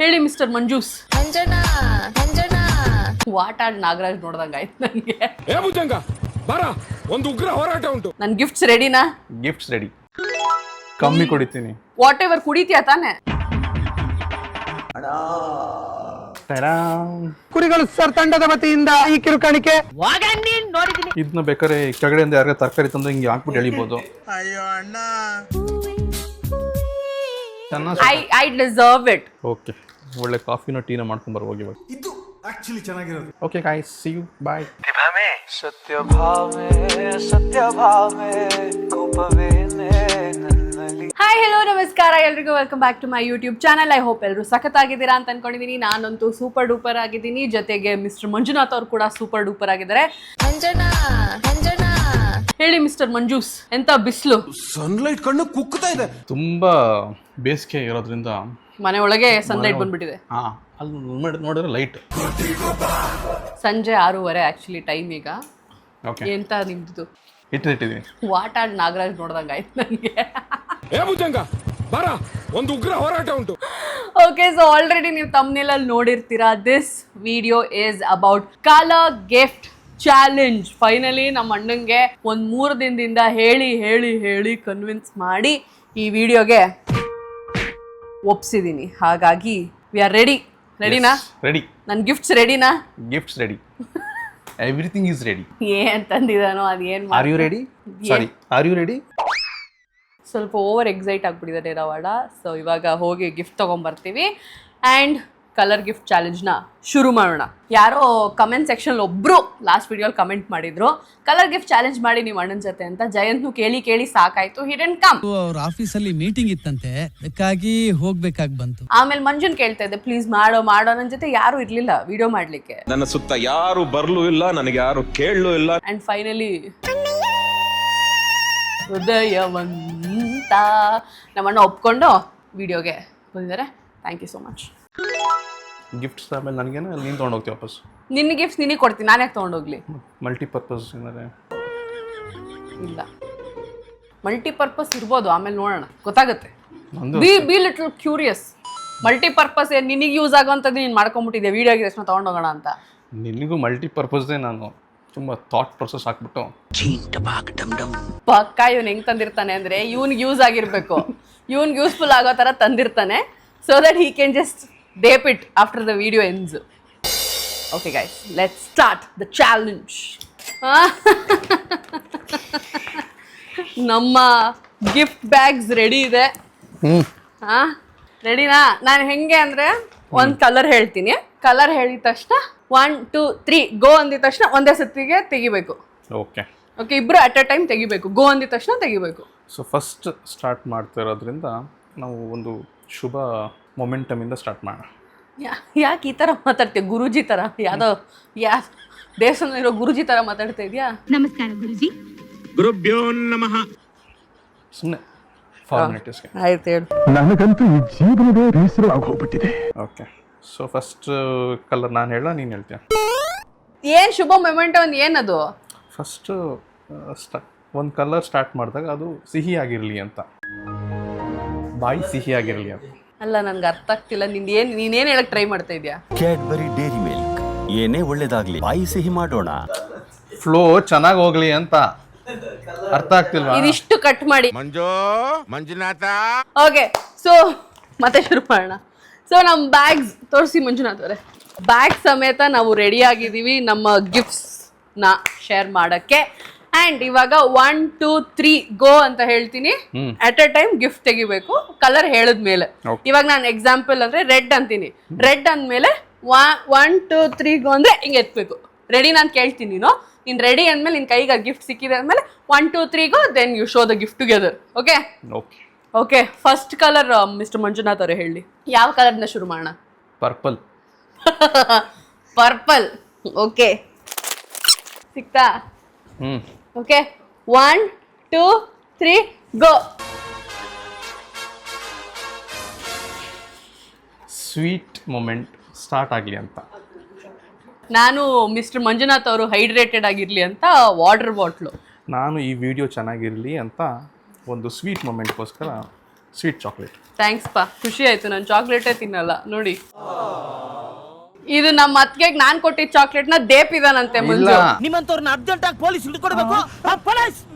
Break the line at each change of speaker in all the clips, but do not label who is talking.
ಹೇಳಿ mister Manjus.
Anjana Anjana
what ಆಡ್ ನಾಗರಾಜ್ ನೋಡ್ದಂಗ ಆಯ್ತು ನನಗೆ.
ಏ ಭುಜಂಗ ಬರ, ಒಂದು ಉಗ್ರ ಹೋರಾಟ ಉಂಟು.
ನನ್ ಗಿಫ್ಟ್ಸ್ ರೆಡಿನಾ?
Gifts ready. ಕಮ್ಮಿ ಕುಡಿತೀನಿ.
ವಾಟ್ ಎವರ್ ಕುಡಿತೀಯ ತಾನೆ?
ಕುರಿಗಳು ಸರ್ ತಂಡದ ವತಿಯಿಂದ ಈ ಕಿರುಕಾಣಿಕೆ.
ಇದನ್ನ ಬೇಕಾದ್ರೆ ಕೆಳಗಡೆಯಿಂದ ಯಾರಿಗ ತರಕಾರಿ ತಂದು ಹಿಂಗೆ ಹಾಕ್ಬಿಟ್ಟು ಎಳಿಬೋದು.
ಅಯ್ಯೋ ಅಣ್ಣ.
I deserve it.
ಓಕೆ, ಒಳ್ಳೆ ಕಾಫಿನ ಟೀನ ಮಾಡ್ಕೊಂಡ್ ಬರ್ಬೋದು ಇವಾಗ.
ಇದು ಆಕ್ಚುಲಿ ಚೆನ್ನಾಗಿರೋದು.
Okay guys, see you, bye.
Hi, hello, ನಮಸ್ಕಾರ ಎಲ್ರಿಗೂ. Welcome back to my YouTube channel. I hope ಎಲ್ಲರೂ ಸಖತ್ತಾಗಿದ್ದೀರಾ ಅಂತ ಅನ್ಕೊಂಡಿದ್ದೀನಿ. ನಾನಂತೂ ಸೂಪರ್ ಡೂಪರ್ ಆಗಿದ್ದೀನಿ. ಜೊತೆಗೆ ಮಿಸ್ಟರ್ ಮಂಜುನಾಥ್ ಅವರು ಕೂಡ ಸೂಪರ್ ಡೂಪರ್ ಆಗಿದ್ದಾರೆ.
ಅಂಜನಾ ಅಂಜನಾ
ಹೇಳಿ ಮಿಸ್ಟರ್ ಮಂಜೂಸ್, ಎಂತ ಬಿಸಿಲು.
ಸನ್ಲೈಟ್ ಕಣ್ಣು ಕುಕ್ಕುತ್ತಾ ಇದೆ.
ತುಂಬಾ ಬೇಸಿಗೆ ಇರೋದ್ರಿಂದ
ಮನೆ ಒಳಗೆ ಸನ್ಲೈಟ್ ಬಂದ್ಬಿಟ್ಟಿದೆ.
ಹಾ, ಅಲ್ಲಿ ನೋಡಿದ್ರೆ ಲೈಟ್.
ಸಂಜೆ 6:30 ಆಕ್ಚುಲಿ ಟೈಮ್ ಈಗ.
ಓಕೆ,
ಎಂತ ನಿಮ್ದು
ಇಟ್ಟಿದ್ದೀನಿ.
ವಾಟ್ ಆಡ್ ನಾಗರಾಜ್ ನೋಡ್ದಂಗ ಆಯ್ತು ನನಗೆ.
ಏ ಭುಜಂಗ ಬರ, ಒಂದು ಉಗ್ರ ಹೋರಾಟ ಉಂಟು.
ಓಕೆ, ಸೊ ಆಲ್ರೆಡಿ ನೀವು ತಮ್ಮನೇಲಿ ನೋಡಿರ್ತೀರಾ. This video is about colour gift challenge. Finally ನಮ್ಮ ಅಣ್ಣಂಗೆ ಒಂದು 3 ದಿನದಿಂದ ಹೇಳಿ ಹೇಳಿ ಹೇಳಿ ಕನ್ವಿನ್ಸ್ ಮಾಡಿ ಈ ವಿಡಿಯೋಗೆ ಒಪ್ಸಿದ್ದೀನಿ. ಹಾಗಾಗಿ ವಿ ಆರ್ ರೆಡಿ. ರೆಡಿನಾ?
ರೆಡಿ.
ನನ್ನ ಗಿಫ್ಟ್ಸ್ ರೆಡಿನಾ?
Gifts ready. Everything is ready.
ಏನ್ ತಂದಿದಾನೋ ಅದೇನ್
are you ready? Sorry, are you ready?
ಸ್ವಲ್ಪ ಓವರ್ ಎಕ್ಸೈಟ್ ಆಗ್ಬಿಟ್ಟಿದ್ದಾರೆ ರವಾಡ. ಸೊ ಇವಾಗ ಹೋಗಿ ಗಿಫ್ಟ್ ತೊಗೊಂಬರ್ತೀವಿ ಆ್ಯಂಡ್ ಕಲರ್ ಗಿಫ್ಟ್ ಚಾಲೆಂಜ್ನ ಶುರು ಮಾಡೋಣ. ಯಾರೋ ಕಮೆಂಟ್ ಸೆಕ್ಷನ್ ಒಬ್ಬರು ಲಾಸ್ಟ್ ವಿಡಿಯೋಲಿ ಕಮೆಂಟ್ ಮಾಡಿದ್ರು, ಕಲರ್ ಗಿಫ್ಟ್ ಚಾಲೆಂಜ್ ಮಾಡಿ ನೀವು ಅಣ್ಣನ ಜೊತೆ ಅಂತ. ಜಯಂತ್ನು ಕೇಳಿ ಕೇಳಿ ಸಾಕಾಯ್ತು. He didn't come.
ಅವ್ರ ಆಫೀಸಲ್ಲಿ ಮೀಟಿಂಗ್ ಇತ್ತಂತೆ, ಅದಕ್ಕಾಗಿ ಹೋಗ್ಬೇಕಾಗಿ ಬಂತು.
ಆಮೇಲೆ ಮಂಜುನ್ ಕೇಳ್ತಾ ಇದ್ದೆ, ಪ್ಲೀಸ್ ಮಾಡೋ ಮಾಡೋ. ನನ್ನ ಜೊತೆ ಯಾರು ಇರ್ಲಿಲ್ಲ ವಿಡಿಯೋ ಮಾಡ್ಲಿಕ್ಕೆ.
ನನ್ನ ಸುತ್ತ ಯಾರು ಬರ್ಲೂ ಇಲ್ಲ, ನನಗೆ ಯಾರು ಕೇಳಲೂ ಇಲ್ಲ.
ಆ್ಯಂಡ್ ಫೈನಲಿ ಹೃದಯವಂತ ನಮ್ಮಣ್ಣ ಒಪ್ಕೊಂಡು ವಿಡಿಯೋಗೆ ಬಂದಿದ್ದಾರೆ. Thank you so much.
Gifts ಆಮೇಲೆ ನನಗೇನು ಅಲ್ಲಿ ನೀನು ತೊಗೊಂಡೋಗ್ತೀವಿ ವಾಪಸ್.
ನಿನ್ನ ಗಿಫ್ಟ್ಸ್ ನಿನಗೆ ಕೊಡ್ತೀನಿ, ನಾನು ಯಾಕೆ ತೊಗೊಂಡೋಗ್ಲಿ?
ಮಲ್ಟಿಪರ್ಪಸ್ ಏನಾರೆ
ಇಲ್ಲ, ಮಲ್ಟಿಪರ್ಪಸ್ ಇರ್ಬೋದು, ಆಮೇಲೆ ನೋಡೋಣ, ಗೊತ್ತಾಗುತ್ತೆ.
ನಂದು
ಬಿ ಲಿಟಲ್ ಕ್ಯೂರಿಯಸ್. ಮಲ್ಟಿಪರ್ಪಸ್ ಏನು ನಿನಗೆ ಯೂಸ್ ಆಗೋಂಥದ್ದು ನೀನು ಮಾಡ್ಕೊಂಬಿಟ್ಟಿದ್ದೆ ವಿಡಿಯೋ ಆಗಿದ ತಕ್ಷಣ ತೊಗೊಂಡೋಗೋಣ ಅಂತ.
ನಿನಗೂ ಮಲ್ಟಿಪರ್ಪಸ್ದೇ. ನಾನು ತುಂಬ ಥಾಟ್ ಪ್ರೊಸೆಸ್ ಹಾಕ್ಬಿಟ್ಟು
ಪಕ್ಕ ಇವ್ನು ಹೆಂಗೆ ತಂದಿರ್ತಾನೆ ಅಂದರೆ ಇವ್ನಿಗೆ ಯೂಸ್ ಆಗಿರಬೇಕು, ಇವ್ನಿಗೆ ಯೂಸ್ಫುಲ್ ಆಗೋ ಥರ ತಂದಿರ್ತಾನೆ. So that he can just ಡೇಪ್ it after the video ends. Okay guys, let's start the challenge. ನಮ್ಮ ಗಿಫ್ಟ್ ಬ್ಯಾಗ್ಸ್ ರೆಡಿ ಇದೆ. ಹಾಂ, ರೆಡಿನಾ? ನಾನು ಹೆಂಗೆ ಅಂದರೆ ಒಂದು ಕಲರ್ ಹೇಳ್ತೀನಿ, ಕಲರ್ ಹೇಳಿದ ತಕ್ಷಣ 1 2 3 ಗೋ ಅಂದಿದ ತಕ್ಷಣ ಒಂದೇ ಸತ್ತಿಗೆ ತೆಗಿಬೇಕು.
ಓಕೆ
ಓಕೆ, ಇಬ್ಬರು ಅಟ್ ಅ ಟೈಮ್ ತೆಗಿಬೇಕು. ಗೋ ಅಂದಿದ ತಕ್ಷಣ ತೆಗಿಬೇಕು.
ಸೊ ಫಸ್ಟ್ ಸ್ಟಾರ್ಟ್ ಮಾಡ್ತಾ ಇರೋದ್ರಿಂದ ನಾವು ಒಂದು ಶುಭ ಮೊಮೆಂಟಮಿಂದ ಸ್ಟಾರ್ಟ್ ಮಾಡೋಣ.
ಯಾಕೆ ಈ ಥರ ಮಾತಾಡ್ತೀಯ? ಗುರುಜಿ ಥರ ಯಾವುದೋ ದೇವಸ್ಥಾನ ಇರೋ ಗುರುಜಿ ಥರ ಮಾತಾಡ್ತಾ ಇದೆಯಾ?
ನಮಸ್ಕಾರ ಗುರುಜಿ.
ಗುರುಭ್ಯೋ ನಮಃ.
ಸುಮ್ಮನೆ ಫಾರ್ಮಾಲಿಟೀಸ್ಗೆ.
ಆಯ್ತು, ಹೇಳು.
ನನಗಂತೂ ಈ ಜೀವನವೇ ಬೇಸರವಾಗಿ ಹೋಗ್ಬಿಟ್ಟಿದೆ.
ಓಕೆ, ಸೊ ಫಸ್ಟ್ ಕಲರ್ ನಾನು ಹೇಳ, ನೀನು ಹೇಳ್ತೀಯ.
ಏನು ಶುಭ ಮೊಮೆಂಟ್ ಒಂದು ಏನದು?
ಫಸ್ಟು ಒಂದು ಕಲರ್ ಸ್ಟಾರ್ಟ್ ಮಾಡಿದಾಗ ಅದು ಸಿಹಿ ಆಗಿರಲಿ ಅಂತ, ಬಾಯಿ ಸಿಹಿ ಆಗಿರಲಿ ಅಂತ.
ಅಲ್ಲ, ನನಗೆ ಅರ್ಥ ಆಗ್ತಿಲ್ಲ. ನೀನೇನು ಹೇಳಕ್ಕೆ ಟ್ರೈ ಮಾಡ್ತಾ ಇದೆಯಾ?
ಕ್ಯಾಡ್ಬರಿ ಡೇರಿ ಮಿಲ್ಕ್, ಏನೇ ಒಳ್ಳೇದಾಗ್ಲಿ ಬಾಯಿ ಸಿಹಿ ಮಾಡೋಣ.
ಫ್ಲೋ ಚೆನ್ನಾಗಿ ಹೋಗ್ಲಿ ಅಂತ. ಅರ್ಥ ಆಗ್ತಿಲ್ವಾ?
ಇದಿಷ್ಟು ಕಟ್ ಮಾಡಿ.
ಮಂಜುನಾಥ.
ಓಕೆ, ಸೊ ಮತ್ತೆ ಶುರು ಮಾಡೋಣ. ಸೊ ನಮ್ಮ ಬ್ಯಾಗ್ಸ್ ತೋರಿಸಿ ಮಂಜುನಾಥ್ ಅವರೇ. ಬ್ಯಾಗ್ ಸಮೇತ ನಾವು ರೆಡಿ ಆಗಿದ್ದೀವಿ ನಮ್ಮ ಗಿಫ್ಟ್ಸ್ನ ಶೇರ್ ಮಾಡೋಕ್ಕೆ. ಆ್ಯಂಡ್ ಇವಾಗ 1 2 3 ಗೋ ಅಂತ ಹೇಳ್ತೀನಿ. ಅಟ್ ಅ ಟೈಮ್ ಗಿಫ್ಟ್ ತೆಗಿಬೇಕು, ಕಲರ್ ಹೇಳಿದ್ಮೇಲೆ. ಇವಾಗ ನಾನು ಎಕ್ಸಾಂಪಲ್ ಅಂದರೆ ರೆಡ್ ಅಂತೀನಿ. ರೆಡ್ ಅಂದಮೇಲೆ 1 2 3 ಗೋ ಅಂದರೆ ಹಿಂಗೆ ಎತ್ಬೇಕು. ರೆಡಿ ನಾನು ಕೇಳ್ತೀನಿ, ನೀನು ರೆಡಿ ಅಂದಮೇಲೆ ನಿನ್ನ ಕೈಗೆ ಗಿಫ್ಟ್ ಸಿಕ್ಕಿದೆ ಅಂದಮೇಲೆ 1 2 3 go, then you show the gift together. Okay
okay
okay, first colour mister Manjunath ಅವರೇ ಹೇಳಿ, ಯಾವ ಕಲರ್ನ ಶುರು ಮಾಡೋಣ?
ಪರ್ಪಲ್.
ಪರ್ಪಲ್. ಓಕೆ, ಸಿಕ್ತಾ? Okay, 1 2 3 go.
Sweet moment start ಆಗಲಿ ಅಂತ.
ನಾನು ಮಿಸ್ಟರ್ ಮಂಜುನಾಥ್ ಅವರು ಹೈಡ್ರೇಟೆಡ್ ಆಗಿರಲಿ ಅಂತ ವಾಟರ್ ಬಾಟ್ಲು.
ನಾನು ಈ ವಿಡಿಯೋ ಚೆನ್ನಾಗಿರಲಿ ಅಂತ ಒಂದು ಸ್ವೀಟ್ ಮೊಮೆಂಟ್ಗೋಸ್ಕರ ಸ್ವೀಟ್ ಚಾಕ್ಲೇಟ್.
ಥ್ಯಾಂಕ್ಸ್ ಪಾ, ಖುಷಿ ಆಯ್ತು. ನಾನು ಚಾಕ್ಲೇಟೇ ತಿನ್ನಲ್ಲ ನೋಡಿ. ಇದು ನಮ್ಮ ಅತ್ತಿಗೆಗೆ ನಾನ್ ಕೊಟ್ಟಿದ್ದ ಚಾಕ್ಲೇಟ್ನ ದೇಪಿದಾನಂತೆ ಮುಂಜು.
ನಿಮ್ಮಂತವ್ರನ್ನ ಅರ್ಜೆಂಟ್ ಆಗಿ ಪೊಲೀಸ್ ಹಿಡ್ಕೊಡ್ಬೇಕು.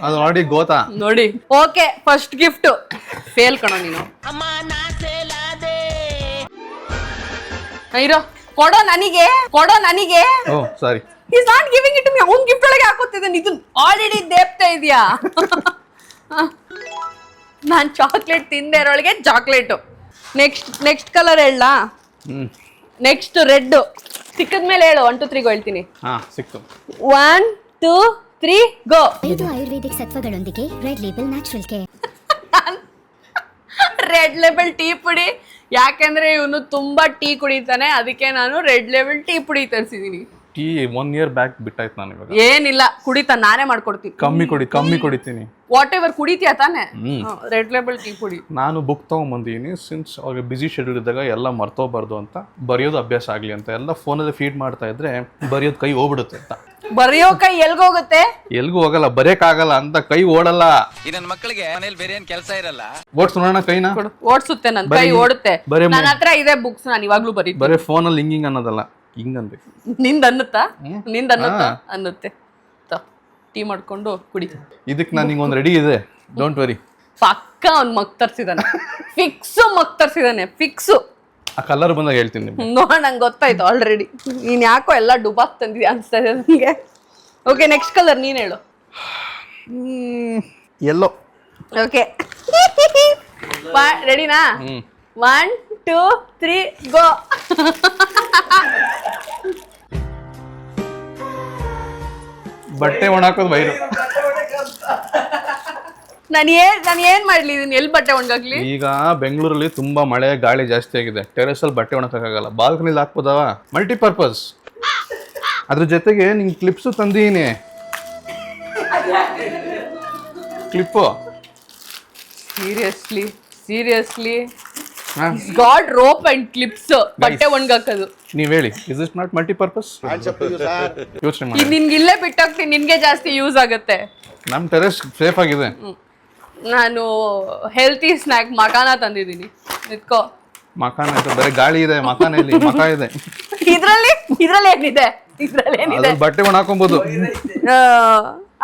ಅದು ನೋಡಿ ಗೋತಾ
ನೋಡಿ. ಓಕೆ, ಫಸ್ಟ್ ಗಿಫ್ಟ್ ಫೇಲ್ ಕಣೋ ನೀನು. ಇರೋ, ಕೊಡೋ ನನಗೆ.
Oh sorry,
is not giving it to me. ಅವ್ನ್ ಗಿಫ್ಟ್ ಒಳಗೆ ಹಾಕೋತಿದ್ದಾನೆ. ಇದು ಆಲ್ರೆಡಿ ದೇಪ್ತಾ ಇದೆಯಾ? ನಾನ್ ಚಾಕ್ಲೇಟ್ ತಿಂದೆ ಇರೋಳಿಗೆ ಚಾಕ್ಲೇಟು. ನೆಕ್ಸ್ಟ್ ಕಲರ್ ಹೇಳ. Next red. ಸಿಕ್ಕದ್ಮೇಲೆ ಹೇಳು. 1 2 3 ಗೋ ಹೇಳ್ತೀನಿ.
ಸಿಕ್ತು.
1 2 3 ಗೋ.
5 ಆಯುರ್ವೇದಿಕ್ ಸತ್ವಗಳೊಂದಿಗೆ red label natural care.
Red label tea ಪುಡಿ, ಯಾಕೆಂದ್ರೆ ಇವನು ತುಂಬಾ ಟೀ ಕುಡಿತಾನೆ, ಅದಕ್ಕೆ ನಾನು ರೆಡ್ ಲೇಬಲ್ ಟೀ ಪುಡಿ ತರಿಸಿದೀನಿ.
ಟೀ 1 year ಬ್ಯಾಕ್ ಬಿಟ್ಟಾಯ್ತು ನಾನು. ಇವಾಗ
ಏನಿಲ್ಲ, ಕುಡಿತಾ, ನಾನೇ ಮಾಡ್ಕೊಡ್ತೀನಿ.
ಕಮ್ಮಿ ಕುಡಿತೀನಿ.
ವಾಟ್ ಎವರ್ ಕುಡಿತೀಯ ತಾನೆ. ರೆಡ್ ಲೇಬಲ್ ಟೀ ಪುಡಿ
ನಾನು ಬುಕ್ ತೊಗೊಂಬಂದಿದ್ದೀನಿ. ಸಿನ್ಸ್ ಅವ್ರಿಗೆ ಬಿಸಿ ಶೆಡ್ಯೂಲ್ ಇದ್ದಾಗ ಎಲ್ಲ ಮರ್ತೋಗ್ಬಾರ್ದು ಅಂತ, ಬರೆಯೋದು ಅಭ್ಯಾಸ ಆಗಲಿ ಅಂತ. ಎಲ್ಲ ಫೋನಲ್ಲಿ ಫೀಡ್ ಮಾಡ್ತಾ ಇದ್ರೆ ಬರೆಯೋದು ಕೈ ಹೋಗ್ಬಿಡುತ್ತೆ ಅಂತ.
ಬರೆಯೋ ಕೈ ಎಲ್ಗೋಗುತ್ತೆ?
ಎಲ್ಗೂ ಹೋಗಲ್ಲ, ಬರೆಯಕ್ಕಾಗಲ್ಲ ಅಂತ ಕೈ ಓಡಲ್ಲ.
ನನ್ನ ಮಕ್ಕಳಿಗೆ ಮನೇಲಿ ಬೇರೆ ಏನ್ ಕೆಲಸ ಇರಲ್ಲ.
ಓಡ್ಸ್ ನೋಡೋಣ ಕೈನ.
ಓಡಿಸುತ್ತೆ, ನನ್ ಕೈ ಓಡುತ್ತೆ. ನನ್ನ ಹತ್ರ ಇದೆ ಬುಕ್ಸ್, ನಾನು ಇವಾಗ್ಲೂ ಬರೀತೀನಿ.
ಬರೀ ಫೋನಲ್ಲಿ ಹಿಂಗಿಂಗ್ ಅನ್ನೋದಲ್ಲ, ಹಿಂಗ್ ಅನ್ಬೇಕು.
ನಿಂದ ಅನ್ನುತ್ತೆ. ಟೀ ಮಾಡ್ಕೊಂಡು ಕುಡಿ.
ಇದಕ್ಕೆ ನಾನು ಹಿಂಗೊಂದು ರೆಡಿ ಇದೆ, ಡೋಂಟ್ ವರಿ.
ಪಕ್ಕ ಅವ್ನ್ ಮಗ್ ತರ್ಸಿದಾನೆ. ಫಿಕ್ಸು.
ಆ ಕಲರ್ ಬಂದಾಗ ಹೇಳ್ತೀನಿ ನಿಮ್ಗೆ.
ನೋಡ, ನಂಗೆ ಗೊತ್ತಾಯ್ತು ಆಲ್ರೆಡಿ. ನೀನ್ ಯಾಕೋ ಎಲ್ಲ ಡುಬಾಕ್ ತಂದಿದ್ಯಾ ಅನ್ಸ್ತಾ ಇದೆ ನಂಗೆ. ಓಕೆ, ನೆಕ್ಸ್ಟ್ ಕಲರ್ ನೀನ್ ಹೇಳು.
ಎಲ್ಲೋ.
ಓಕೆ, ರೆಡಿನಾ? 1 2 3 ಗೋ.
ಬಟ್ಟೆ ಒಣಾಕೋದು ಬೈರು.
ನಾನು ಏನ್ ಮಾಡ್ಲಿ? ಇದನ್ನ ಎಲ್ಲಿ ಬಟ್ಟೆ ಒಣಗಾಕ್ಲಿ?
ಈಗ ಬೆಂಗಳೂರಲ್ಲಿ ತುಂಬಾ ಮಳೆ ಗಾಳಿ ಜಾಸ್ತಿ ಆಗಿದೆ. ಟೆರೆಸ್ ಅಲ್ಲಿ ಬಟ್ಟೆ ಒಣಕ್ಕಾಗಲ್ಲ, ಬಾಲ್ಕನಿಲಿ ಹಾಕ್ಬೋದವ. ಮಲ್ಟಿಪರ್ಪಸ್. ಅದ್ರ ಜೊತೆಗೆ ನಿಂಗೆ ಕ್ಲಿಪ್ಸು ತಂದೀನಿ. Clip
seriously god rope and clips ಬಟ್ಟೆ ಒಣಗಾಕೋದು.
ನೀವ್ ಹೇಳಿ, ಇಸ್ ಇಟ್ ನಾಟ್ ಮಲ್ಟಿಪರ್ಪಸ್? ಯೋಚನೆ ಮಾಡಿ.
ನಿನ್ಗೆ ಇಲ್ಲೇ ಬಿಟ್ಟೋಗ್ತೀನಿ, ನಿನ್ಗೆ ಜಾಸ್ತಿ ಯೂಸ್ ಆಗುತ್ತೆ.
ನಮ್ ಟೆರೆಸ್ ಸೇಫ್ ಆಗಿದೆ.
ನಾನು ಹೆಲ್ತಿ ಸ್ನ್ಯಾಕ್ ಮಕಾನ ತಂದಿದ್ದೀನಿ, ಇಟ್ಕೋ.
ಮಕಾನ ಇದೆ, ಬರೀ ಗಾಳಿ ಇದೆ. ಮಕಾನ ಇಲ್ಲಿ ಮಕ ಇದೆ.
ಇದ್ರಲ್ಲಿ ಏನಿದೆ?
ಅದ್ರ ಬಟ್ಟೆ ಒಣ ಹಾಕೊಬಹುದು.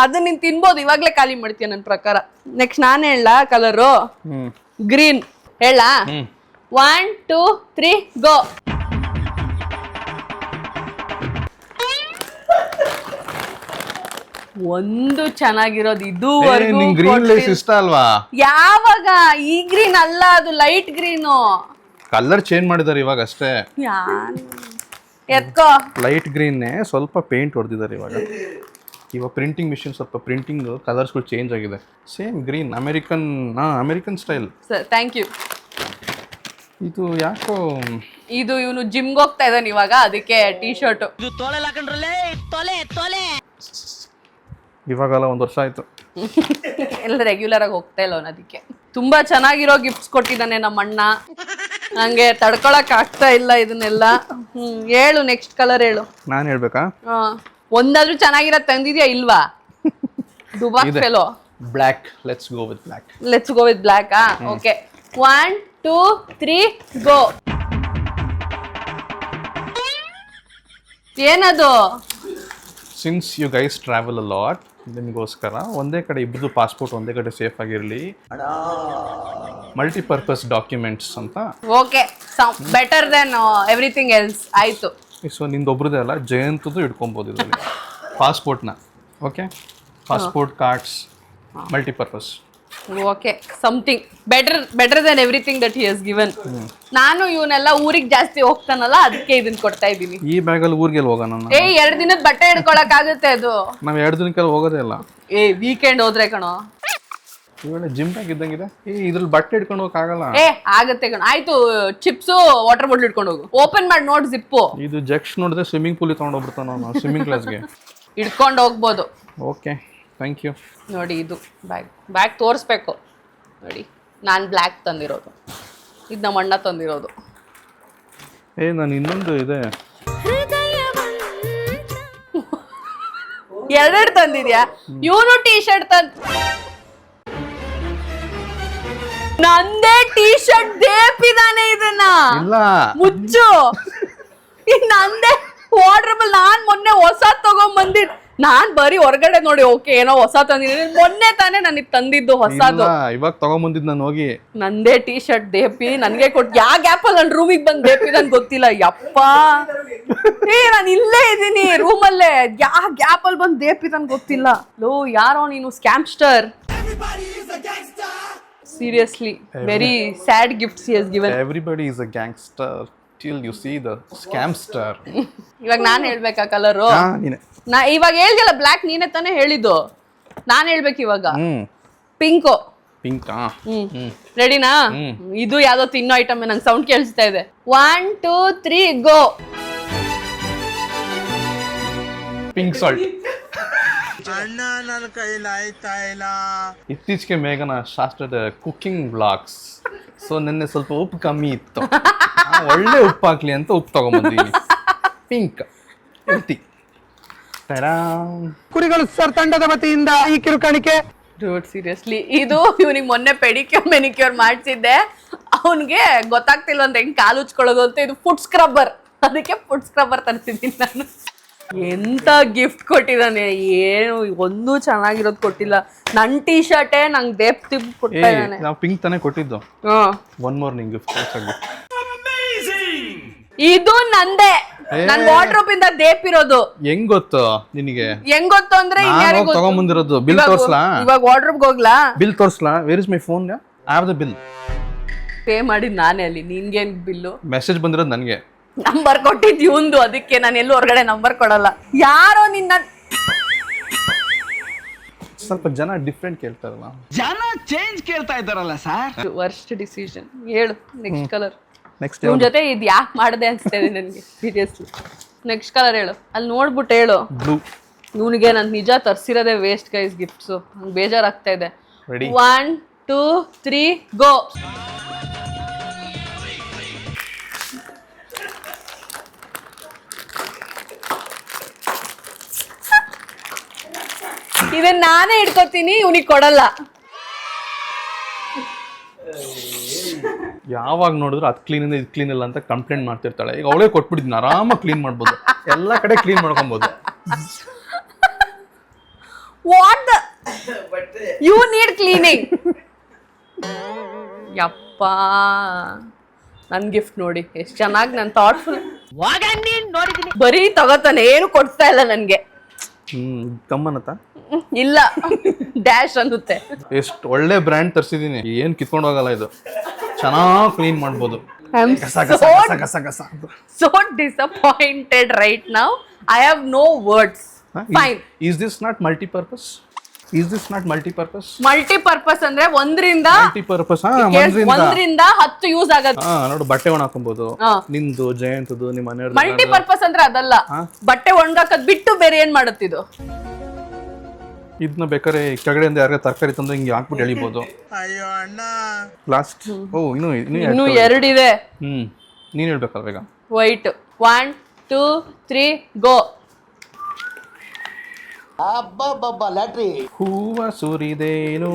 ಅದನ್ನ ನೀನ್ ತಿನ್ಬೋದು, ಇವಾಗ್ಲೇ ಖಾಲಿ ಮಾಡ್ತೀಯ ನನ್ನ ಪ್ರಕಾರ. ನೆಕ್ಸ್ಟ್ ನಾನು ಹೇಳ ಕಲರು ಗ್ರೀನ್. ಹೇಳ 1 2 3 ಗೋ. ಒಂದು ಚೆನ್ನಾಗಿರೋದು ಇದುವರೆಗೂ
ಗ್ರೀನ್ ಲೇಸ್ ಇಷ್ಟ ಅಲ್ವಾ?
ಯಾವಾಗ? ಈ ಗ್ರೀನ್ ಅಲ್ಲ, ಅದು ಲೈಟ್ ಗ್ರೀನು.
ಕಲರ್ ಚೇಂಜ್ ಮಾಡಿದಾರೆ ಇವಾಗ ಅಷ್ಟೇ.
ಎತ್ಕೋ.
ಲೈಟ್ ಗ್ರೀನ್ ಸ್ವಲ್ಪ ಪೇಂಟ್ ಹೊಡೆದಿದ್ದಾರೆ ಇವಾಗ ಪ್ರಿಂಟಿಂಗ್ ಮಿಷಿನ್ ಸ್ವಲ್ಪ ಪ್ರಿಂಟಿಂಗ್ ಕಲರ್ಸ್ಗಳು ಚೇಂಜ್ ಆಗಿದೆ. Same green, American style.
Sir, thank you.
ಇದು ಯಾಕೋ
ಇದು ಇವನು ಜಿಮ್ಗೆ ಹೋಗ್ತಾ ಇದ್ದಾನೆ ಇವಾಗ, ಅದಕ್ಕೆ ಟೀ ಶರ್ಟ್.
ಇವಾಗಲ್ಲ, 1 ವರ್ಷ ಆಯ್ತು.
ಎಲ್ಲ ರೆಗ್ಯುಲರ್ ಆಗಿ ಹೋಗ್ತಾ ಇಲ್ಲ ಅವನು, ಅದಕ್ಕೆ. ತುಂಬಾ ಚೆನ್ನಾಗಿರೋ ಗಿಫ್ಟ್ಸ್ ಕೊಟ್ಟಿದ್ದಾನೆ ನಮ್ಮ ಅಣ್ಣ. ನಂಗೆ ತಡ್ಕೊಳಕ್ ಆಗ್ತಾ ಇಲ್ಲ ಇದನ್ನೆಲ್ಲ. ಹೇಳು, ನೆಕ್ಸ್ಟ್ ಕಲರ್ ಹೇಳು.
ನಾನು ಹೇಳ್ಬೇಕಾ?
ಒಂದಾದ್ರೂ ಚೆನ್ನಾಗಿರೋ ತಂದಿದ್ಯಾ ಇಲ್ವಾ? ಡುಬಾಕ್ fellow.
Black. Let's go with
black. Okay, 1 2 3 go. ಏನದು?
Since you guys travel a lot, ನಿಮಗೋಸ್ಕರ ಒಂದೇ ಕಡೆ ಇಬ್ಬರದು ಪಾಸ್ಪೋರ್ಟ್ ಒಂದೇ ಕಡೆ ಸೇಫ್ ಆಗಿರಲಿ, ಮಲ್ಟಿಪರ್ಪಸ್ ಡಾಕ್ಯುಮೆಂಟ್ಸ್ ಅಂತ.
Okay, better then everything else. ಆಯ್ತು.
ಸೊ ನಿಂದೊಬ್ರದೇ ಅಲ್ಲ, ಜಯಂತದ್ದು ಇಟ್ಕೊಬೋದು ಇದರಲ್ಲಿ ಪಾಸ್ಪೋರ್ಟ್ನ. Okay, passport cards multipurpose.
Okay, something better then everything that he has given. ನಾನು ಇವನೆಲ್ಲ ಊರಿಗೆ ಜಾಸ್ತಿ ಹೋಗ್ತಾನಲ್ಲ, ಅದಕ್ಕೆ ಇದನ್ನ ಕೊಡ್ತಾ ಇದ್ದೀನಿ.
ಈ ಬ್ಯಾಗಲ್ಲಿ ಊರಿಗೆ ಹೋಗೋಣ?
2 ದಿನದ ಬಟ್ಟೆ ಹಿಡ್ಕೊಳಕ್ ಆಗುತ್ತೆ ಅದು.
ನಾವು 2 ದಿನಕ್ಕೆಲ್ಲ ಹೋಗೋದೇ ಇಲ್ಲ.
ವೀಕೆಂಡ್ ಹೋದ್ರೆ ಕಣೋ.
ಇವಾಗ ಜಿಮ್ ಬ್ಯಾಗ್ ಇದ್ದಂಗಿದೆ. ಇದ್ರಲ್ಲಿ ಬಟ್ಟೆ ಹಿಡ್ಕೊಂಡು ಹೋಗಕ್ಕಾಗಲ್ಲ.
ಆಗತ್ತೆ ಕಣೋ. ಆಯ್ತು, ಚಿಪ್ಸು ವಾಟರ್ ಬಾಟಲ್ ಇಟ್ಕೊಂಡು ಹೋಗು. ಓಪನ್ ಮಾಡಿ ನೋಡ್ ಜಿಪ್ಪು.
ಇದು ಜಕ್ಸ್ ನೋಡಿದ್ರೆ ಸ್ವಿಮ್ಮಿಂಗ್ ಪೂಲ್ ತಗೊಂಡೋಗ್ಬಿಡ್ತಾನ ನಾವು ಸ್ವಿಮ್ಮಿಂಗ್ ಕ್ಲಾಸ್ಗೆ.
ಇಟ್ಕೊಂಡು ಹೋಗ್ಬೋದು.
Okay, thank you.
ನೋಡಿ, ಇದು ಬ್ಯಾಗ್ ತೋರಿಸ್ಬೇಕು. ನೋಡಿ, ನಾನು ಬ್ಲ್ಯಾಕ್ ತಂದಿರೋದು, ಇದು ನಮ್ಮ ಅಣ್ಣ ತಂದಿರೋದು.
ನಾನು ಇನ್ನೊಂದು ಇದೆ.
2 ತಂದಿದ್ಯಾ? ಇವನು ಟೀ ಶರ್ಟ್ ನಂದೇ ಟೀ ಶರ್ಟ್ ದೇಪಿದಾನೆ ಇದನ್ನ
ಇಲ್ಲ
ಮುಚ್ಚು. ನಂದೇ ವಾರ್ಡ್ರಬಲ್. ನಾನ್ ಮೊನ್ನೆ ಹೊಸ ತಗೊಂಡ್ ನಾನ್ ಬರೀ ಹೊರಗಡೆ ನೋಡಿ ಓಕೆ ಏನೋ ಹೊಸ ತಂದಿದ್ದೀನಿ. ಮೊನ್ನೆ ತಾನೇ ನನಗ್ ತಂದಿದ್ದು ಹೊಸದು.
ಇವಾಗ ತಗೊಂಬಂದಿದ್ ನಾನು ಹೋಗಿ.
ನಂದೇ ಟೀ ಶರ್ಟ್ ದೇಪಿ ನನ್ಗೆ ಕೊಟ್ಟು ಯಾವ ಗ್ಯಾಪ್ ಅಲ್ಲಿ ನನ್ ರೂಮಿಗೆ ಬಂದ್ ದೇಪಿ ನನ್ ಗೊತ್ತಿಲ್ಲ. ಯಪ್ಪ ನಾನ್ ಇಲ್ಲೇ ಇದೀನಿ ರೂಮಲ್ಲೇ. ಯಾವ ಗ್ಯಾಪ್ ಅಲ್ಲಿ ಬಂದ್ ದೇಪಿ ನನ್ ಗೊತ್ತಿಲ್ಲ. ಲೋ ಯಾರೋ ನೀನು scamster. Seriously very sad gifts he has given.
Everybody is a gangster till you see the scamster.
ಇವಾಗ ನಾನ್ ಹೇಳ್ಬೇಕಾ ಕಲರು?
ನೀನೆ
ನಾ ಇವಾಗ ಹೇಳ್ದಿಲ್ಲ ಬ್ಲ್ಯಾಕ್, ನೀನೇ ತಾನೇ ಹೇಳಿದ್ದು. ನಾನ್ ಹೇಳ್ಬೇಕು ಇವಾಗ. ಪಿಂಕು.
ಪಿಂಕಾ?
ರೆಡಿನಾ? ಇದು ಯಾವ್ದೋ ತಿನ್ನೋ ಐಟಮ್. ನಂಗೆ ಸೌಂಡ್ ಕೇಳಿಸ್ತಾ ಇದೆ. 1 2 3 ಗೋ.
Pink salt.
ಅಣ್ಣ ನನ್ನ ಕೈಲಿ ಆಯ್ತಾ ಇಲ್ಲ.
ಇತ್ತೀಚೆಗೆ ಮೇಘನ ಶಾಸ್ತ್ರದ ಕುಕಿಂಗ್ ಬ್ಲಾಗ್ಸ್. ಸೊ ನಿನ್ನೆ ಸ್ವಲ್ಪ ಉಪ್ಪು ಕಮ್ಮಿ ಇತ್ತು. ಒಳ್ಳೆ ಉಪ್ಪು ಹಾಕ್ಲಿ ಅಂತ ಉಪ್ಪು ತಗೊಂಬಂದಿದ್ದೀನಿ. Pink healthy.
ಕುರಿಗಳು ಸರ್ ತಂಡದ ವತಿಯಿಂದ ಈ ಕಿರುಕಾಣಿಕೆ.
ಡೂಡ್ ಸೀರಿಯಸ್ಲಿ ಇದು ಇವ್ನಿಗೆ ಮೊನ್ನೆ ಪೆಡಿಕ್ಯೂರ್ ಮೆನಿಕ್ಯೂರ್ ಮಾಡಿಸಿದ್ದೆ. ಅವನಿಗೆ ಗೊತ್ತಾಗ್ತಿಲ್ಲ ಅಂತ ಹೆಂಗ್ ಕಾಲು ಉಚ್ಕೊಳ್ಳೋದು ಅಂತ. ಇದು ಫುಡ್ ಸ್ಕ್ರಬ್ಬರ್. ಅದಕ್ಕೆ ಫುಡ್ ಸ್ಕ್ರಬ್ಬರ್ ತರಿಸಿದ್ದೀನಿ ನಾನು. ಎಂತ ಗಿಫ್ಟ್ ಕೊಟ್ಟಿದ್ದಾನೆ. ಏನು ಒಂದೂ ಚೆನ್ನಾಗಿರೋದು ಕೊಟ್ಟಿಲ್ಲ. ನನ್ ಟೀ ಶರ್ಟೇ ನಂಗೆ ದೇಪ್ ಕೊಡ್ತಾ ಇದ್ದಾನೆ.
ನಾವು ಪಿಂಕ್ ತಾನೇ ಕೊಟ್ಟಿದ್ದು. ಒನ್ ಮೋರ್ ನಿಂಗ್ ಗಿಫ್ಟ್.
ಇದು ನಂದೇ. ನನ್ ವಾರ್ಡ್ರೋಬ್ ಇಂದ ದೇಪ್ ಇರೋದು.
ಹೆಂಗ್ ಗೊತ್ತು ನಿನಗೆ?
ಹೆಂಗ್ ಗೊತ್ತು ಅಂದ್ರೆ
ತಗೊಂಬಂದಿರೋದು. ಬಿಲ್ ತೋರ್ಸ್ಲಾ?
ಇವಾಗ ವಾರ್ಡ್ರೋಬ್ಗೆ ಹೋಗ್ಲಾ?
ಬಿಲ್ ತೋರ್ಸ್ಲಾ? Where is my phone? I have the bill.
Pay ಮಾಡಿದ್ ನಾನೇ ಅಲ್ಲಿ. ನಿನ್ಗೇನ್ ಬಿಲ್ಲು?
ಮೆಸೇಜ್ ಬಂದಿರೋದು ನನಗೆ.
ನಂಬರ್ ಕೊಟ್ಟಿದ್ ಇವಂದು. ಅದಕ್ಕೆ ನಾನು ಎಲ್ಲೂ ಹೊರಗಡೆ ನಂಬರ್ ಕೊಡಲ್ಲ. ಯಾರೋ ನಿನ್ನ
ಸ್ವಲ್ಪ ಜನ ಡಿಫ್ರೆಂಟ್ ಕೇಳ್ತಾರಲ್ಲ.
ಜನ ಚೇಂಜ್ ಕೇಳ್ತಾ ಇದ್ದಾರಲ್ಲ ಸರ್.
Worst decision. ಹೇಳು ನೆಕ್ಸ್ಟ್ ಕಲರ್.
ನೆಕ್ಸ್ಟ್
ಇವ್ನ ಜೊತೆ ಇದು ಯಾಕೆ ಮಾಡಿದೆ ಅನ್ಸ್ತಾ ಇದೆ ನನಗೆ ಸೀರಿಯಸ್ಲಿ. ನೆಕ್ಸ್ಟ್ ಕಲರ್ ಹೇಳು. ಅಲ್ಲಿ ನೋಡ್ಬಿಟ್ಟು ಹೇಳು.
ಬ್ಲೂ.
ಇವನಿಗೆ ನಾನು ನಿಜ ತರ್ಸಿರೋದೇ ವೇಸ್ಟ್ ಗೈಸ್ ಗಿಫ್ಟ್ಸು. ನಂಗೆ ಬೇಜಾರಾಗ್ತಾ ಇದೆ.
ರೆಡಿ?
1 2 3 ಗೋ. ಇದನ್ನ ನಾನೇ ಇಟ್ಕೋತೀನಿ, ಇವನಿಗೆ ಕೊಡಲ್ಲ.
ಯಾವಾಗ ನೋಡಿದ್ರು ಅದು ಕ್ಲೀನ್ ಇದೆ ಇದು ಕ್ಲೀನ್ ಇಲ್ಲ ಅಂತ ಕಂಪ್ಲೇಂಟ್ ಮಾಡ್ತಿರ್ತಾಳೆ. ಈಗ ಅವಳೇ ಕೊಟ್ಬಿಟ್ಟಿದ್ದೀನಿ, ಆರಾಮಾಗಿ ಕ್ಲೀನ್ ಮಾಡ್ಬೋದು. ಎಲ್ಲ ಕಡೆ ಕ್ಲೀನ್ ಮಾಡ್ಕೊಬೋದು.
What do you need cleaning. ಯಪ್ಪ ನನ್ ಗಿಫ್ಟ್ ನೋಡಿ ಎಷ್ಟು ಚೆನ್ನಾಗಿ. ನಾನು ಥಾಟ್ಫುಲ್ ಬರೀ ತಗೋತಾನೆ, ಏನು ಕೊಡ್ತಾ ಇಲ್ಲ ನನ್ಗೆ.
ಕಮ್ಮನತ್ತ
ಇಲ್ಲ ಡ್ಯಾಶ್ ಅನ್ನುತ್ತೆ.
ಎಷ್ಟು ಒಳ್ಳೆ ಬ್ರ್ಯಾಂಡ್ ತರಿಸಿದ್ದೀನಿ. ಏನು ಕಿತ್ಕೊಂಡು ಹೋಗಲ್ಲ. ಇದು ಚೆನ್ನಾಗಿ ಕ್ಲೀನ್ ಮಾಡ್ಬೋದು.
So disappointed right now. I have no words. Fine.
Is this not multi-purpose? Is this not multi-purpose?
Multi-purpose ಅಂದ್ರೆ ಒಂದರಿಂದ
multi-purpose.
ಒಂದರಿಂದ 10 ಯೂಸ್ ಆಗುತ್ತೆ.
ನೋಡು, ಬಟ್ಟೆ ಒಣ ಹಾಕೊಬಹುದು. ನಿಂದು, ಜಯಂತದು, ನಿಮ್ಮ ಮನೆಯವ್ರದ್ದು.
ಮಲ್ಟಿಪರ್ಪಸ್ ಅಂದ್ರೆ ಅದಲ್ಲ. ಬಟ್ಟೆ ಒಣಗಾಕದ್ ಬಿಟ್ಟು ಬೇರೆ ಏನ್ ಮಾಡುತ್ತಿದ್ದು?
ಇದನ್ನ ಬೇಕಾದ್ರೆ ಕೆಳಗಡೆಯಿಂದ ಯಾರ ತರಕಾರಿ ತಂದು ಹಿಂಗೆ ಹಾಕ್ಬಿಟ್ಟು ಎಳಿಬಹುದು.
ಅಯ್ಯೋ ಅಣ್ಣ.
ಲಾಸ್ಟ್.
ಇನ್ನು ಎರಡಿದೆ.
ನೀನ್ ಹೇಳ್ಬೇಕಲ್ವ ಈಗ?
ವೈಟ್. 1 2 3 ಗೋ.
ಹೂವ ಸುರಿದೇನು.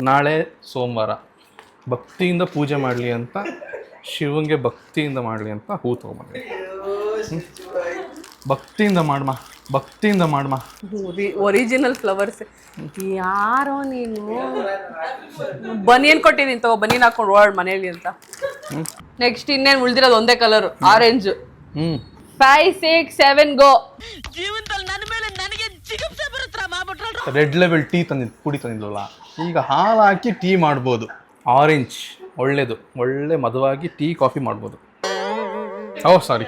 ನಾಳೆ ಸೋಮವಾರ ಭಕ್ತಿಯಿಂದ ಪೂಜೆ ಮಾಡಲಿ ಅಂತ, ಶಿವಂಗೆ ಭಕ್ತಿಯಿಂದ ಮಾಡಲಿ ಅಂತ ಹೂ ತಗೊಂಬಂದೆ. ಭಕ್ತಿಯಿಂದ ಮಾಡಮ್ಮ, ಭಕ್ತಿಯಿಂದ ಮಾಡಮ್ಮ.
Original flowers. ಯಾರೋ ನೀನು. ಬನಿಯನ್ ಕೊಟ್ಟಿದ್ದೀನಿ ತಗೋ, ಬನಿಯನ್ ಹಾಕೊಂಡು ಓಡಾಡ್ ಮನೇಲಿ ಅಂತ. ನೆಕ್ಸ್ಟ್ ಇನ್ನೇನು ಉಳ್ದಿರೋದು ಒಂದೇ ಕಲರ್, ಆರೆಂಜ್. 5 6 7 ಗೋ.
ರೆಡ್ ಲೆವೆಲ್ ಟೀ ತಂದಿದ್ದು, ಪುಡಿ ತಂದಿದ್ವಲ್ಲ, ಈಗ ಹಾಲು ಹಾಕಿ ಟೀ ಮಾಡ್ಬೋದು. ಆರೆಂಜ್ ಒಳ್ಳೇದು, ಒಳ್ಳೆ ಮಧುವಾಗಿ ಟೀ ಕಾಫಿ ಮಾಡ್ಬೋದು. ಸಾರಿ,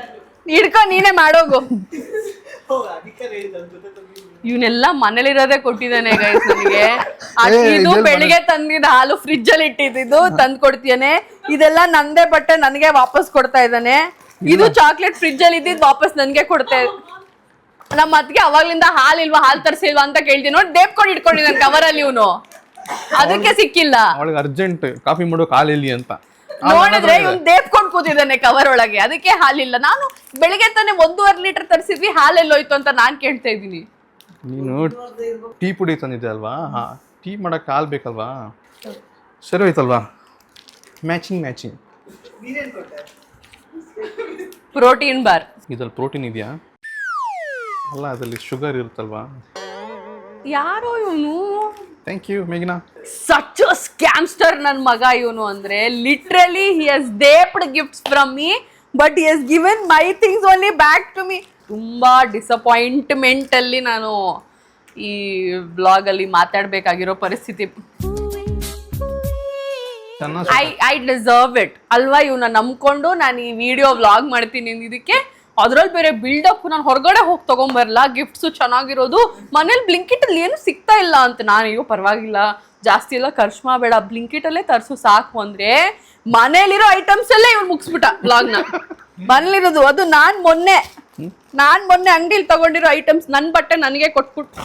ಹಿಡ್ಕೊ ನೀನೇ ಮಾಡೋಗು. ಇವನೆಲ್ಲ ಮನೇಲಿರೋದೇ ಕೊಟ್ಟಿದ್ದಾನೆ ಗೈಸ್ ನನಗೆ. ಇದು ಬೆಳಿಗ್ಗೆ ತಂದಿದ್ದ ಹಾಲು ಫ್ರಿಜ್ ಅಲ್ಲಿ ಇಟ್ಟಿದ್ದು ತಂದು ಕೊಡ್ತೀಯಾನೆ. ಇದೆಲ್ಲ ನಂದೇ ಬಟ್ಟೆ ನನಗೆ ವಾಪಸ್ ಕೊಡ್ತಾ ಇದ್ದಾನೆ. ಇದು ಚಾಕ್ಲೇಟ್ ಫ್ರಿಜ್ ಅಲ್ಲಿ ಇದ್ದಿದ್ದು ವಾಪಸ್ ನನ್ಗೆ ಕೊಡ್ತಾ. ನಮ್ಮ ಅತ್ತಿಗೆ ಅವಾಗ್ಲಿಂದ ಹಾಲಿಲ್ವಾ, ಹಾಲು ತರಿಸಿಲ್ವಾ ಅಂತ ಕೇಳ್ತೀನಿ. ನೋಡಿ ದೇಪ್ಕೊಂಡು ಇಟ್ಕೊಂಡಿದ್ದಾನೆ ಕವರ್ ಅಲ್ಲಿ ಇವನು. ಅದಕ್ಕೆ ಸಿಕ್ಕಿಲ್ಲ.
ಅವಳಿಗೆ ಅರ್ಜೆಂಟ್ ಕಾಫಿ ಮಾಡೋಕೆ ಹಾಲಿಲ್ಲಿ ಅಂತ
ನೋಡಿದ್ರೆ ಇವ್ನು ದೇಪ್ಕೊಂಡು ಕೂತಿದ್ದಾನೆ ಕವರ್ ಒಳಗೆ. ಅದಕ್ಕೆ ಹಾಲಿಲ್ಲ. ನಾನು ಬೆಳಿಗ್ಗೆ ತಾನೆ 1.5 ಲೀಟರ್ ತರಿಸಿದ್ವಿ, ಹಾಲೆಲ್ಲೋಯ್ತು ಅಂತ ನಾನ್ ಕೇಳ್ತಾ ಇದ್ದೀನಿ.
ನೀನು ಟೀ ಪುಡಿ ತಂದಿದ್ದೆ ಅಲ್ವಾ, ಟೀ ಮಾಡಕ್ಕೆ ಹಾಲು ಬೇಕಲ್ವಾ? ಸರಿ ಹೋಯ್ತಲ್ವಾ? Matching
protein bar.
ಇದ್ರಲ್ಲಿ ಪ್ರೋಟೀನ್ ಇದೆಯಾ? ಅಲ್ಲ, ಅದರಲ್ಲಿ ಶುಗರ್ ಇರುತ್ತಲ್ವಾ?
ಯಾರೋ ಇವನು
ಥ್ಯಾಂಕ್ ಯು ಮೇಘನಾ.
ಸಚ್ ಅ ಸ್ಕ್ಯಾಮ್ಸ್ಟರ್ ನನ್ನ ಮಗ ಇವನು. ಅಂದ್ರೆ ಲಿಟ್ರಲಿ ಹಿ ಹಸ್ ಡೇಪ್ಡ್ gifts from me but he has given my things only back to me. ತುಂಬಾ ಡಿಸಪಾಯಿಂಟ್ಮೆಂಟ್ ಅಲ್ಲಿ ನಾನು ಈ ಬ್ಲಾಗ್ ಅಲ್ಲಿ ಮಾತಾಡ್ಬೇಕಾಗಿರೋ ಪರಿಸ್ಥಿತಿ. ಐ ಡಿಸರ್ವ್ ಇಟ್ ಅಲ್ವಾ? ಇವನ್ನ ನಂಬ್ಕೊಂಡು ನಾನು ಈ ವಿಡಿಯೋ ವ್ಲಾಗ್ ಮಾಡ್ತೀನಿ ಇದಕ್ಕೆ. ಅದ್ರಲ್ಲಿ ಬೇರೆ ಬಿಲ್ಡಪ್, ನಾನು ಹೊರಗಡೆ ಹೋಗಿ ತಗೊಂಬರಲ್ಲ, ಗಿಫ್ಟ್ಸು ಚೆನ್ನಾಗಿರೋದು, ಮನೇಲಿ ಬ್ಲಿಂಕಿಟಲ್ಲಿ ಏನು ಸಿಗ್ತಾ ಇಲ್ಲ ಅಂತ. ನಾನು ಅಯ್ಯೋ ಪರವಾಗಿಲ್ಲ, ಜಾಸ್ತಿ ಎಲ್ಲ ಖರ್ಚು ಮಾಡಬೇಡ, ಬ್ಲಿಂಕಿಟಲ್ಲೇ ತರಿಸು ಸಾಕು ಅಂದ್ರೆ ಮನೇಲಿರೋ ಐಟಮ್ಸ್ ಅಲ್ಲೇ ಇವ್ನು ಮುಗಿಸ್ಬಿಟ್ಟ ವ್ಲಾಗ್ನ. ಮನೇಲಿರೋದು ಅದು ನಾನು ಮೊನ್ನೆ ಅಂಗಡಿಲಿ ತಗೊಂಡಿರೋ ಐಟಮ್ಸ್, ನನ್ನ ಬಟ್ಟೆ ನನಗೆ ಕೊಟ್ಬಿಟ್ಟು.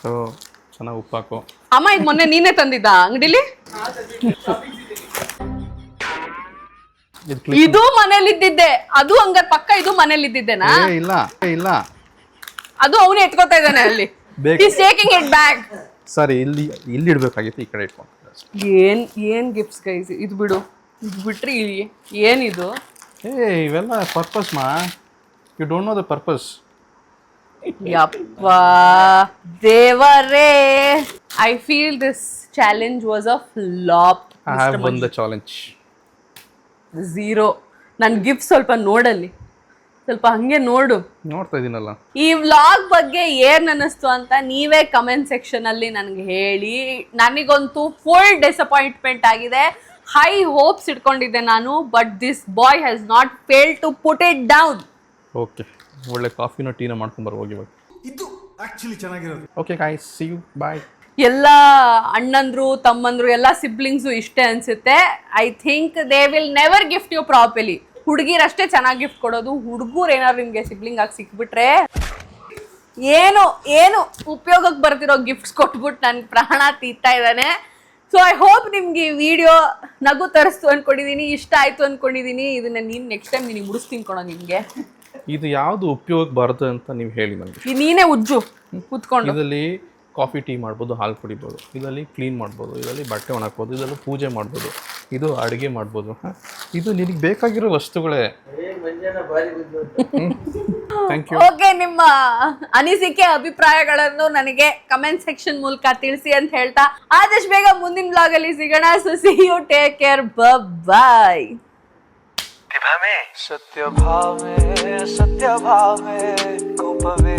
ಸೊ ಚೆನ್ನಾಗಿ ಉಪ್ಪಾಕು
ಅಮ್ಮ, ಇದು ಮೊನ್ನೆ ನೀನೇ ತಂದಿದ್ದ ಅಂಗಡಿಲಿ? ಇದು ಮನೇಲಿದ್ದಿದ್ದೆ, ಅದು ಹಂಗಾರೆ ಪಕ್ಕ ಇದು ಮನೇಲಿದ್ದಿದ್ದೇನಾ?
ಇಲ್ಲ
ಅದು ಅವನೇ ಎತ್ಕೋತಾ ಇದ್ದಾನೆ ಅಲ್ಲಿ. He's taking it back.
ಸರಿ, ಇಲ್ಲಿ ಇಡ್ಬೇಕಾಗಿತ್ತು, ಈ ಕಡೆ ಇಟ್ಕೊಂಡು.
ಏನ್ ಗಿಫ್ಟ್ಸ್ ಗೈಸ್ ಇದು? ಬಿಡು, ಇದು ಬಿಟ್ರಿ ಏನಿದು?
ಇವೆಲ್ಲ purpose you don't know the purpose.
ಯಪ್ಪ ದೇವರೇ, I feel this challenge was a flop.
I have won the challenge.
0. ನನ್ ಗಿಫ್ಟ್ ಸ್ವಲ್ಪ ನೋಡಲ್ಲಿ, ಸ್ವಲ್ಪ ಹಂಗೆ
ನೋಡ್ತಾ ಇದೀನಲ್ಲ.
ಈ ವ್ಲಾಗ್ ಬಗ್ಗೆ ಏನ್ ಅನ್ನಿಸ್ತು ಅಂತ ನೀವೇ ಕಮೆಂಟ್ ಸೆಕ್ಷನ್ ಅಲ್ಲಿ ನನ್ಗೆ ಹೇಳಿ. ನನಗಂತೂ ಫುಲ್ ಡಿಸಪಾಯಿಂಟ್ಮೆಂಟ್ ಆಗಿದೆ. ಹೈ ಹೋಪ್ಸ್ ಇಟ್ಕೊಂಡಿದ್ದೆ ನಾನು, but this boy has not fail to put it down.
Okay, ಒಳ್ಳೆ ಕಾಫಿನ ಟೀನ ಮಾಡ್ಕೊಂಡು ಬರ್ಬೋದು ಇವಾಗ. ಇದು ಆಕ್ಚುಲಿ ಚೆನ್ನಾಗಿರೋದು. Okay guys, see you, bye.
ಎಲ್ಲ ಅಣ್ಣಂದ್ರು ತಮ್ಮಂದ್ರು ಎಲ್ಲ ಸಿಬ್ಲಿಂಗ್ಸು ಇಷ್ಟೇ ಅನ್ಸುತ್ತೆ. I think they will never gift you properly. ಹುಡುಗಿರಷ್ಟೇ ಚೆನ್ನಾಗಿ ಗಿಫ್ಟ್ ಕೊಡೋದು. ಹುಡುಗರು ಏನಾದ್ರು ನಿಮ್ಗೆ ಸಿಬ್ಲಿಂಗ್ ಆಗಿ ಸಿಕ್ಬಿಟ್ರೆ ಏನು ಉಪಯೋಗಕ್ಕೆ ಬರ್ತಿರೋ ಗಿಫ್ಟ್ಸ್ ಕೊಟ್ಬಿಟ್ಟು ನನ್ನ ಪ್ರಾಣ ತೀರ್ತಾ ಇದ್ದಾನೆ. ಸೊ ಐ ಹೋಪ್ ನಿಮ್ಗೆ ಈ ವಿಡಿಯೋ ನಗು ತರಿಸ್ತು ಅನ್ಕೊಂಡಿದೀನಿ, ಇಷ್ಟ ಆಯ್ತು ಅನ್ಕೊಂಡಿದೀನಿ. ಇದನ್ನ ನೀನ್ ನೆಕ್ಸ್ಟ್ ಟೈಮ್ ನೀನು ಮುಡಿಸ್ತೀನಿ ಕೊಡೋ ನಿಮ್ಗೆ.
ಇದು ಯಾವುದು ಉಪಯೋಗಕ್ಕೆ ಬರುತ್ತೆ ಅಂತ ನೀವು ಹೇಳಿ ನನಗೆ.
ನೀನೇ ಉಜ್ಜು ಕೂತ್ಕೊಂಡು.
ಇದರಲ್ಲಿ ಕಾಫಿ ಟೀ ಮಾಡ್ಬೋದು, ಹಾಲು ಕುಡಿಬೋದು, ಇದರಲ್ಲಿ ಕ್ಲೀನ್ ಮಾಡ್ಬೋದು, ಇದರಲ್ಲಿ ಬಟ್ಟೆ ಒಣಗ್ಬೋದು, ಇದರಲ್ಲಿ ಪೂಜೆ ಮಾಡ್ಬೋದು, ಇದು ಅಡುಗೆ ಮಾಡ್ಬೋದು. ಇದು ನಿನಗೆ ಬೇಕಾಗಿರೋ ವಸ್ತುಗಳೇ. Thank you.
ಓಕೆ, ನಿಮ್ಮ ಅನಿಸಿಕೆ ಅಭಿಪ್ರಾಯಗಳನ್ನು ನನಗೆ ಕಮೆಂಟ್ ಸೆಕ್ಷನ್ ಮೂಲಕ ತಿಳಿಸಿ ಅಂತ ಹೇಳ್ತಾ ಆದಷ್ಟು ಬೇಗ ಮುಂದಿನ ಬ್ಲಾಗ್ ಅಲ್ಲಿ ಸಿಗೋಣ. So see you, take care, bye.
ಸತ್ಯ ಭಾವೆ ಕೋಪವೇ